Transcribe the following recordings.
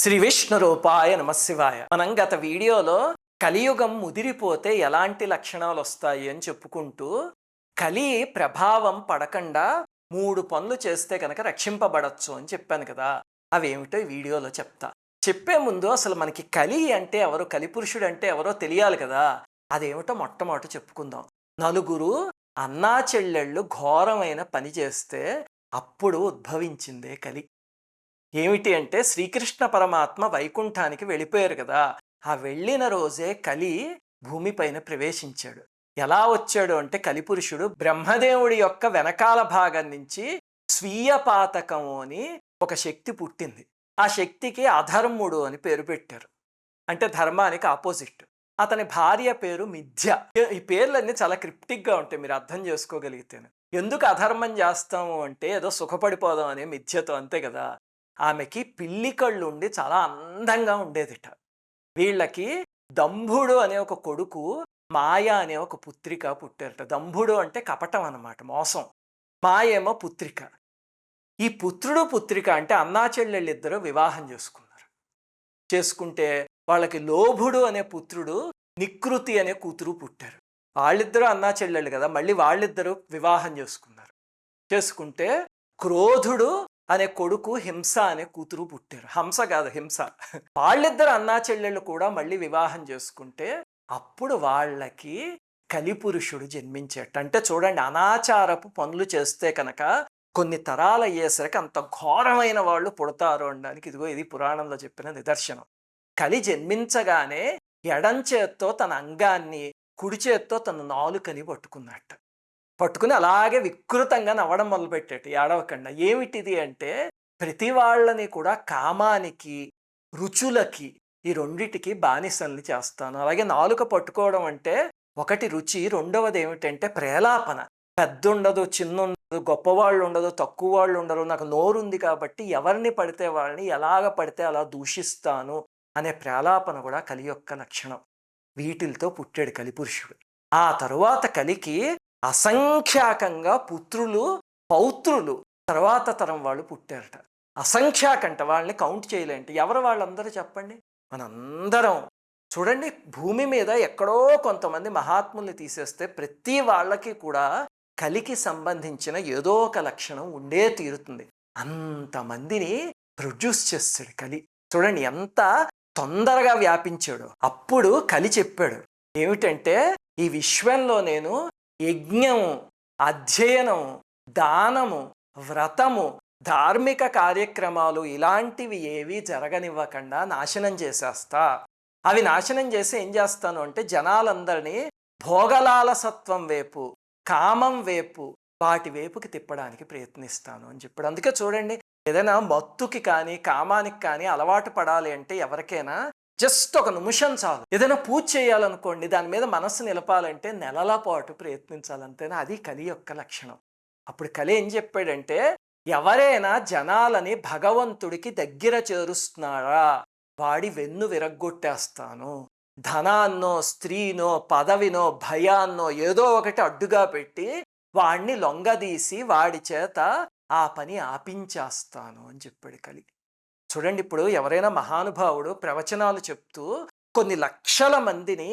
శ్రీ విష్ణు రూపాయ నమశివాయ. మనం గత వీడియోలో కలియుగం ముదిరిపోతే ఎలాంటి లక్షణాలు వస్తాయి అని చెప్పుకుంటూ కలి ప్రభావం పడకుండా 3 పనులు చేస్తే కనుక రక్షింపబడచ్చు అని చెప్పాను కదా. అవేమిటో ఈ వీడియోలో చెప్తా. చెప్పే ముందు అసలు మనకి కలి అంటే ఎవరు, కలిపురుషుడు అంటే ఎవరో తెలియాలి కదా. అదేమిటో మొట్టమొదట చెప్పుకుందాం. నలుగురు అన్నా చెల్లెళ్ళు ఘోరమైన పని చేస్తే అప్పుడు ఉద్భవించిందే కలి. ఏమిటి అంటే శ్రీకృష్ణ పరమాత్మ వైకుంఠానికి వెళ్ళిపోయారు కదా. ఆ వెళ్ళిన రోజే కలి భూమిపైన ప్రవేశించాడు. ఎలా వచ్చాడు అంటే కలిపురుషుడు బ్రహ్మదేవుడి యొక్క వెనకాల భాగం నుంచి స్వీయ పాతకము అని ఒక శక్తి పుట్టింది. ఆ శక్తికి అధర్ముడు అని పేరు పెట్టారు. అంటే ధర్మానికి ఆపోజిట్. అతని భార్య పేరు మిథ్య. ఈ పేర్లన్నీ చాలా క్రిప్టిక్గా ఉంటాయి, మీరు అర్థం చేసుకోగలిగితేనే. ఎందుకు అధర్మం చేస్తాము అంటే ఏదో సుఖపడిపోదాం అనే మిథ్యతో, అంతే కదా. ఆమెకి పిల్లి కళ్ళు ఉండి చాలా అందంగా ఉండేదిట. వీళ్ళకి దంభుడు అనే ఒక కొడుకు, మాయ అనే ఒక పుత్రిక పుట్టారట. దంభుడు అంటే కపటం అన్నమాట, మోసం. మాయ ఏమో పుత్రిక. ఈ పుత్రుడు పుత్రిక అంటే అన్నా చెల్లెళ్ళిద్దరూ వివాహం చేసుకుంటే వాళ్ళకి లోభుడు అనే పుత్రుడు, నికృతి అనే కూతురు పుట్టారు. వాళ్ళిద్దరూ అన్నా చెల్లెళ్ళు కదా, మళ్ళీ వాళ్ళిద్దరూ వివాహం చేసుకుంటే క్రోధుడు అనే కొడుకు, హింస అనే కూతురు పుట్టారు. హంస కాదు, హింస. వాళ్ళిద్దరు అన్నా చెల్లెళ్ళు కూడా మళ్ళీ వివాహం చేసుకుంటే అప్పుడు వాళ్ళకి కలిపురుషుడు జన్మించేట. అంటే చూడండి, అనాచారపు పనులు చేస్తే కనుక కొన్ని తరాలు అయ్యేసరికి అంత ఘోరమైన వాళ్ళు పుడతారు అనడానికి ఇదిగో ఇది పురాణంలో చెప్పిన నిదర్శనం. కలి జన్మించగానే ఎడం చేత్తో తన అంగాన్ని, కుడి చేత్తో తన నాలుకని పట్టుకుని అలాగే వికృతంగా నవ్వడం మొదలుపెట్టాడు. ఏడవకుండా. ఏమిటిది అంటే ప్రతి వాళ్ళని కూడా కామానికి, రుచులకి, ఈ రెండిటికి బానిసల్ని చేస్తాను. అలాగే నాలుక పట్టుకోవడం అంటే ఒకటి రుచి, రెండవది ఏమిటంటే ప్రేలాపన. పెద్ద ఉండదు, చిన్న ఉండదు, గొప్పవాళ్ళు ఉండదు, తక్కువ వాళ్ళు ఉండరు, నాకు నోరుంది కాబట్టి ఎవరిని పడితే వాళ్ళని ఎలాగ పడితే అలా దూషిస్తాను అనే ప్రేలాపన కూడా కలి యొక్క లక్షణం. వీటితో పుట్టాడు కలిపురుషుడు. ఆ తరువాత కలికి అసంఖ్యాకంగా పుత్రులు, పౌత్రులు, తర్వాత తరం వాళ్ళు పుట్టారట. అసంఖ్యాకంట, వాళ్ళని కౌంట్ చేయలేంటి. ఎవరు వాళ్ళందరూ చెప్పండి? మనందరం. చూడండి, భూమి మీద ఎక్కడో కొంతమంది మహాత్ముల్ని తీసేస్తే ప్రతి వాళ్ళకి కూడా కలికి సంబంధించిన ఏదో ఒక లక్షణం ఉండే తీరుతుంది. అంతమందిని ప్రొడ్యూస్ చేస్తాడు కలి. చూడండి ఎంత తొందరగా వ్యాపించాడు. అప్పుడు కలి చెప్పాడు ఏమిటంటే, ఈ విశ్వంలో నేను యజ్ఞము, అధ్యయనం, దానము, వ్రతము, ధార్మిక కార్యక్రమాలు ఇలాంటివి ఏవి జరగనివ్వకుండా నాశనం చేసేస్తా. అవి నాశనం చేసి ఏం చేస్తాను అంటే జనాలందరినీ భోగలాలసత్వం వైపు, కామం వైపు, వాటి వైపుకి తిప్పడానికి ప్రయత్నిస్తాను అని చెప్పాడు. అందుకే చూడండి, ఏదైనా మత్తుకి కానీ కామానికి కానీ అలవాటు పడాలి అంటే ఎవరికైనా జస్ట్ ఒక నిమిషం చాలు. ఏదైనా పూజ చేయాలనుకోండి, దాని మీద మనస్సు నిలపాలంటే నెలల పాటు ప్రయత్నించాలంటేనే అది కలి యొక్క లక్షణం. అప్పుడు కలి ఏం చెప్పాడంటే, ఎవరైనా జనాలని భగవంతుడికి దగ్గర చేరుస్తున్నారా వాడి వెన్ను విరగ్గొట్టేస్తాను. ధనాన్నో, స్త్రీనో, పదవినో, భయాన్నో ఏదో ఒకటి అడ్డుగా పెట్టి వాడిని లొంగదీసి వాడి చేత ఆ పని ఆపించేస్తాను అని చెప్పాడు కలి. చూడండి, ఇప్పుడు ఎవరైనా మహానుభావుడు ప్రవచనాలు చెప్తూ కొన్ని లక్షల మందిని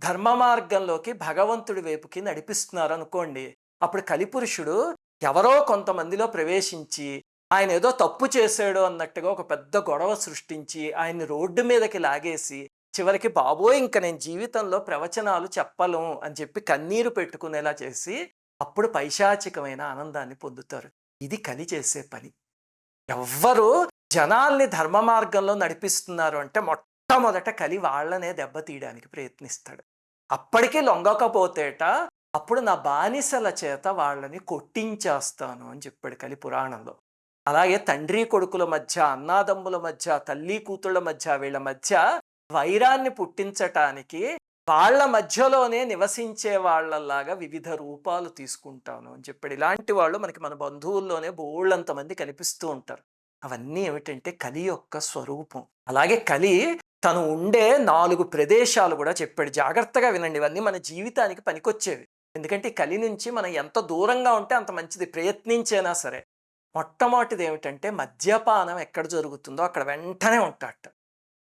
ధర్మ మార్గంలోకి, భగవంతుడి వైపుకి నడిపిస్తున్నారు అనుకోండి. అప్పుడు కలిపురుషుడు ఎవరో కొంతమందిలో ప్రవేశించి ఆయన ఏదో తప్పు చేశాడు అన్నట్టుగా ఒక పెద్ద గొడవ సృష్టించి ఆయన్ని రోడ్డు మీదకి లాగేసి చివరికి బాబోయ్ ఇంక నేను జీవితంలో ప్రవచనాలు చెప్పలేం అని చెప్పి కన్నీరు పెట్టుకునేలా చేసి అప్పుడు పైశాచికమైన ఆనందాన్ని పొందుతారు. ఇది కలి చేసే పని. ఎవ్వరు జనాల్ని ధర్మ మార్గంలో నడిపిస్తున్నారు అంటే మొట్టమొదట కలి వాళ్ళనే దెబ్బతీయడానికి ప్రయత్నిస్తాడు. అప్పటికీ లొంగకపోతేట అప్పుడు నా బానిసల చేత వాళ్ళని కొట్టించేస్తాను అని చెప్పాడు కలి పురాణంలో. అలాగే తండ్రి కొడుకుల మధ్య, అన్నాదమ్ముల మధ్య, తల్లి కూతుళ్ళ మధ్య, వీళ్ళ మధ్య వైరాన్ని పుట్టించటానికి వాళ్ళ మధ్యలోనే నివసించే వాళ్ళలాగా వివిధ రూపాలు తీసుకుంటాను అని చెప్పాడు. ఇలాంటి వాళ్ళు మనకి మన బంధువుల్లోనే బోళ్ళంతమంది కనిపిస్తూ ఉంటారు. అవన్నీ ఏమిటంటే కలి యొక్క స్వరూపం. అలాగే కలి తను ఉండే 4 ప్రదేశాలు కూడా చెప్పాడు. జాగ్రత్తగా వినండి, ఇవన్నీ మన జీవితానికి పనికొచ్చేవి. ఎందుకంటే కలి నుంచి మనం ఎంత దూరంగా ఉంటే అంత మంచిది, ప్రయత్నించేనా సరే. మొట్టమొదటిది ఏమిటంటే మద్యపానం ఎక్కడ జరుగుతుందో అక్కడ వెంటనే ఉంటాడట.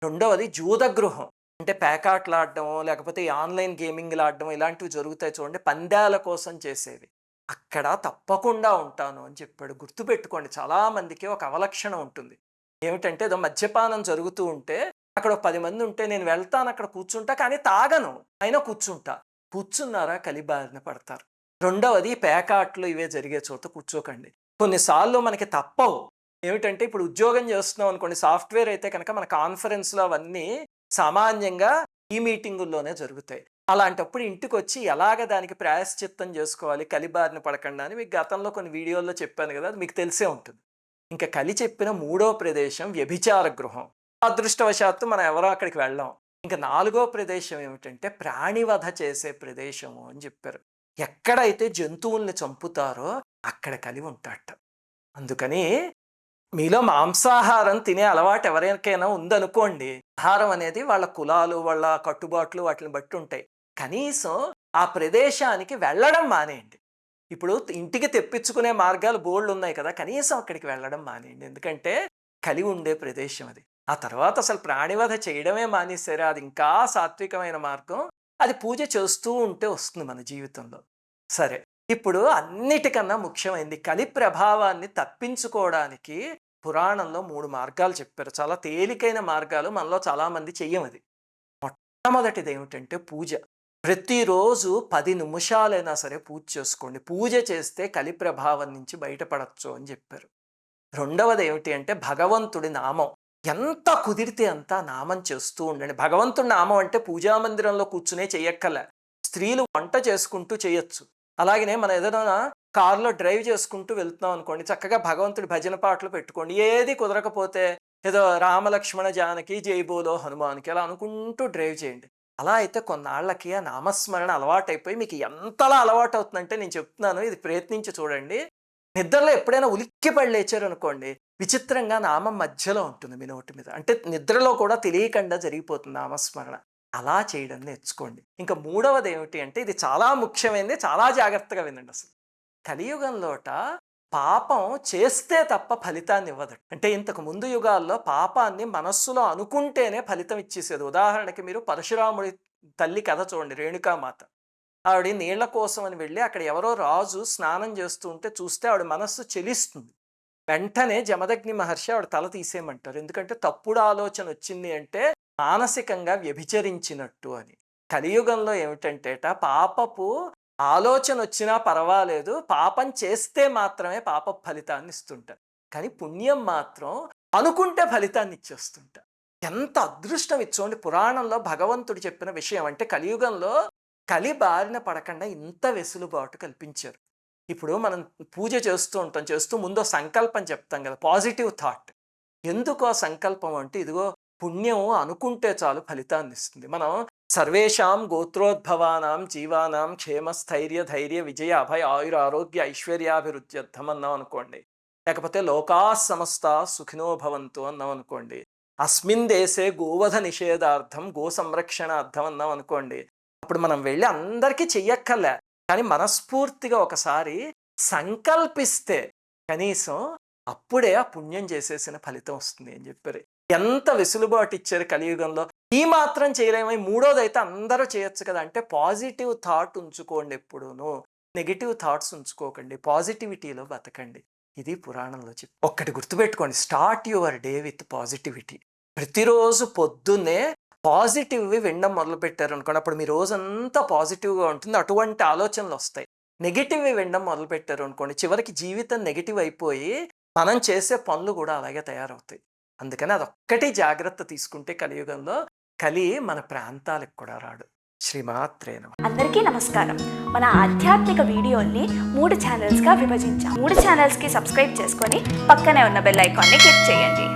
రెండవది జూదగృహం, అంటే పేకాట్లు ఆడడము లేకపోతే ఈ ఆన్లైన్ గేమింగ్లు ఆడడం ఇలాంటివి జరుగుతాయి చూడండి, పందాల కోసం చేసేవి, అక్కడ తప్పకుండా ఉంటాను అని చెప్పాడు. గుర్తుపెట్టుకోండి, చాలామందికి ఒక అవలక్షణం ఉంటుంది ఏమిటంటే ఏదో మద్యపానం జరుగుతూ ఉంటే అక్కడ 10 మంది ఉంటే నేను వెళ్తాను అక్కడ కూర్చుంటా కానీ తాగను అయినా కూర్చుంటా. కూర్చున్నారా కలిబారిన పడతారు. రెండవది పేకాట్లు ఇవే జరిగే చోట కూర్చోకండి. కొన్నిసార్లు మనకి తప్పవు. ఏమిటంటే ఇప్పుడు ఉద్యోగం చేస్తున్నాం అనుకోండి, సాఫ్ట్వేర్ అయితే కనుక మన కాన్ఫరెన్స్లో అవన్నీ సామాన్యంగా ఈ మీటింగుల్లోనే జరుగుతాయి. అలాంటప్పుడు ఇంటికి వచ్చి ఎలాగ దానికి ప్రాయశ్చిత్తం చేసుకోవాలి కలిబారిన పడకుండా అని మీకు గతంలో కొన్ని వీడియోల్లో చెప్పాను కదా, అది మీకు తెలిసే ఉంటుంది. ఇంకా కలి చెప్పిన మూడో ప్రదేశం వ్యభిచార గృహం. అదృష్టవశాత్తు మనం ఎవరో అక్కడికి వెళ్ళాం. ఇంకా నాలుగో ప్రదేశం ఏమిటంటే ప్రాణివధ చేసే ప్రదేశము అని చెప్పారు. ఎక్కడైతే జంతువుల్ని చంపుతారో అక్కడ కలి ఉంటాడట. అందుకని మీలో మాంసాహారం తినే అలవాటు ఎవరికైనా ఉందనుకోండి, ఆహారం అనేది వాళ్ళ కులాలు వాళ్ళ కట్టుబాట్లు వాటిని బట్టి ఉంటాయి. కనీసం ఆ ప్రదేశానికి వెళ్ళడం మానేయండి. ఇప్పుడు ఇంటికి తెప్పించుకునే మార్గాలు బోల్డ్ ఉన్నాయి కదా, కనీసం అక్కడికి వెళ్ళడం మానేయండి. ఎందుకంటే కలి ఉండే ప్రదేశం అది. ఆ తర్వాత అసలు ప్రాణివధ చేయడమే మానేసారా, అది ఇంకా సాత్వికమైన మార్గం. అది పూజ చేస్తూ ఉంటే వస్తుంది మన జీవితంలో. సరే, ఇప్పుడు అన్నిటికన్నా ముఖ్యమైనది కలి ప్రభావాన్ని తప్పించుకోవడానికి పురాణంలో 3 మార్గాలు చెప్పారు. చాలా తేలికైన మార్గాలు, మనలో చాలామంది చెయ్యమది. మొట్టమొదటిది ఏమిటంటే పూజ. ప్రతిరోజు 10 నిమిషాలైనా సరే పూజ చేసుకోండి. పూజ చేస్తే కలి ప్రభావం నుంచి బయటపడచ్చు అని చెప్పారు. రెండవది ఏమిటి అంటే భగవంతుడి నామం. ఎంత కుదిరితే అంత నామం చేస్తూ ఉండండి. భగవంతుడి నామం అంటే పూజామందిరంలో కూర్చునే చెయ్యక్కలే, స్త్రీలు వంట చేసుకుంటూ చేయొచ్చు. అలాగనే మనం ఏదైనా కారులో డ్రైవ్ చేసుకుంటూ వెళ్తున్నాం అనుకోండి, చక్కగా భగవంతుడి భజన పాటలు పెట్టుకోండి. ఏది కుదరకపోతే ఏదో రామలక్ష్మణ జానకి జైబోలో హనుమానికి అలా అనుకుంటూ డ్రైవ్ చేయండి. అలా అయితే కొన్నాళ్ళకి ఆ నామస్మరణ అలవాటైపోయి మీకు ఎంతలా అలవాటు అవుతుందంటే నేను చెప్తున్నాను, ఇది ప్రయత్నించి చూడండి. నిద్రలో ఎప్పుడైనా ఉలిక్కి పడి లేచారు అనుకోండి, విచిత్రంగా నామం మధ్యలో ఉంటుంది మీ నోటి మీద. అంటే నిద్రలో కూడా తెలియకుండా జరిగిపోతుంది నామస్మరణ. అలా చేయడం నేర్చుకోండి. ఇంకా మూడవది ఏమిటి అంటే ఇది చాలా ముఖ్యమైనది, చాలా జాగ్రత్తగా వినండి. అసలు కలియుగంలోట పాపం చేస్తే తప్ప ఫలితాన్ని ఇవ్వదు. అంటే ఇంతకు ముందు యుగాల్లో పాపాన్ని మనస్సులో అనుకుంటేనే ఫలితం ఇచ్చేసేది. ఉదాహరణకి మీరు పరశురాముడి తల్లి కథ చూడండి, రేణుకామాత. ఆవిడ నీళ్ల కోసం అని వెళ్ళి అక్కడ ఎవరో రాజు స్నానం చేస్తూ ఉంటే చూస్తే ఆవిడ మనస్సు చెలిస్తుంది. వెంటనే జమదగ్ని మహర్షి ఆవిడ తల తీసేయమంటారు. ఎందుకంటే తప్పుడు ఆలోచన వచ్చింది అంటే మానసికంగా వ్యభిచరించినట్టు అని. కలియుగంలో ఏమిటంటేట పాపపు ఆలోచన వచ్చినా పర్వాలేదు, పాపం చేస్తే మాత్రమే పాప ఫలితాన్ని ఇస్తుంటారు. కానీ పుణ్యం మాత్రం అనుకుంటే ఫలితాన్ని ఇచ్చేస్తుంటారు. ఎంత అదృష్టం ఇచ్చోండి. పురాణంలో భగవంతుడు చెప్పిన విషయం అంటే కలియుగంలో కలి బారిన పడకుండా ఇంత వెసులుబాటు కల్పించారు. ఇప్పుడు మనం పూజ చేస్తూ ఉంటాం, చేస్తూ ముందో సంకల్పం చెప్తాం కదా, పాజిటివ్ థాట్. ఎందుకో సంకల్పం అంటే ఇదిగో పుణ్యం అనుకుంటే చాలు ఫలితాన్ని ఇస్తుంది. మనం సర్వేషాం గోత్రోద్భవానాం జీవానాం క్షేమస్థైర్య ధైర్య విజయ అభయ ఆయుర ఆరోగ్య ఐశ్వర్యాభివృద్ధ్యర్థం అన్నాం అనుకోండి, లేకపోతే లోకా సమస్త సుఖినో భవంతు అన్నాం అనుకోండి, అస్మిన్ దేశే గోవధ నిషేధార్థం గో సంరక్షణార్థం అన్నాం అనుకోండి, అప్పుడు మనం వెళ్ళి అందరికీ చెయ్యక్కర్లే, కానీ మనస్ఫూర్తిగా ఒకసారి సంకల్పిస్తే కనీసం అప్పుడే ఆ పుణ్యం చేసేసిన ఫలితం వస్తుంది అని చెప్పారు. ఎంత వెసులుబాటు ఇచ్చారు కలియుగంలో. ఈ మాత్రం చేయలేమో, మూడోది అయితే అందరూ చేయొచ్చు కదా. అంటే పాజిటివ్ థాట్ ఉంచుకోండి, ఎప్పుడూను నెగిటివ్ థాట్స్ ఉంచుకోకండి, పాజిటివిటీలో బతకండి. ఇది పురాణంలో చెప్పి. ఒక్కటి గుర్తుపెట్టుకోండి, start your day with positivity. ప్రతిరోజు పొద్దున్నే పాజిటివ్వి వినడం మొదలుపెట్టారు అనుకోండి, అప్పుడు మీ రోజంతా పాజిటివ్గా ఉంటుంది, అటువంటి ఆలోచనలు వస్తాయి. నెగిటివ్వి వినడం మొదలుపెట్టారు అనుకోండి, చివరికి జీవితం నెగిటివ్ అయిపోయి మనం చేసే పనులు కూడా అలాగే తయారవుతాయి. అందుకని అదొక్కటి జాగ్రత్త తీసుకుంటే కలియుగంలో కలి మన ప్రాంతాలకు కూడా రాడు. శ్రీమాత్రే నమః. అందరికీ నమస్కారం. మన ఆధ్యాత్మిక వీడియోల్ని 3 ఛానల్స్గా విభజించాం. 3 ఛానల్స్కి సబ్స్క్రైబ్ చేసుకొని పక్కనే ఉన్న బెల్ ఐకాన్ని క్లిక్ చేయండి.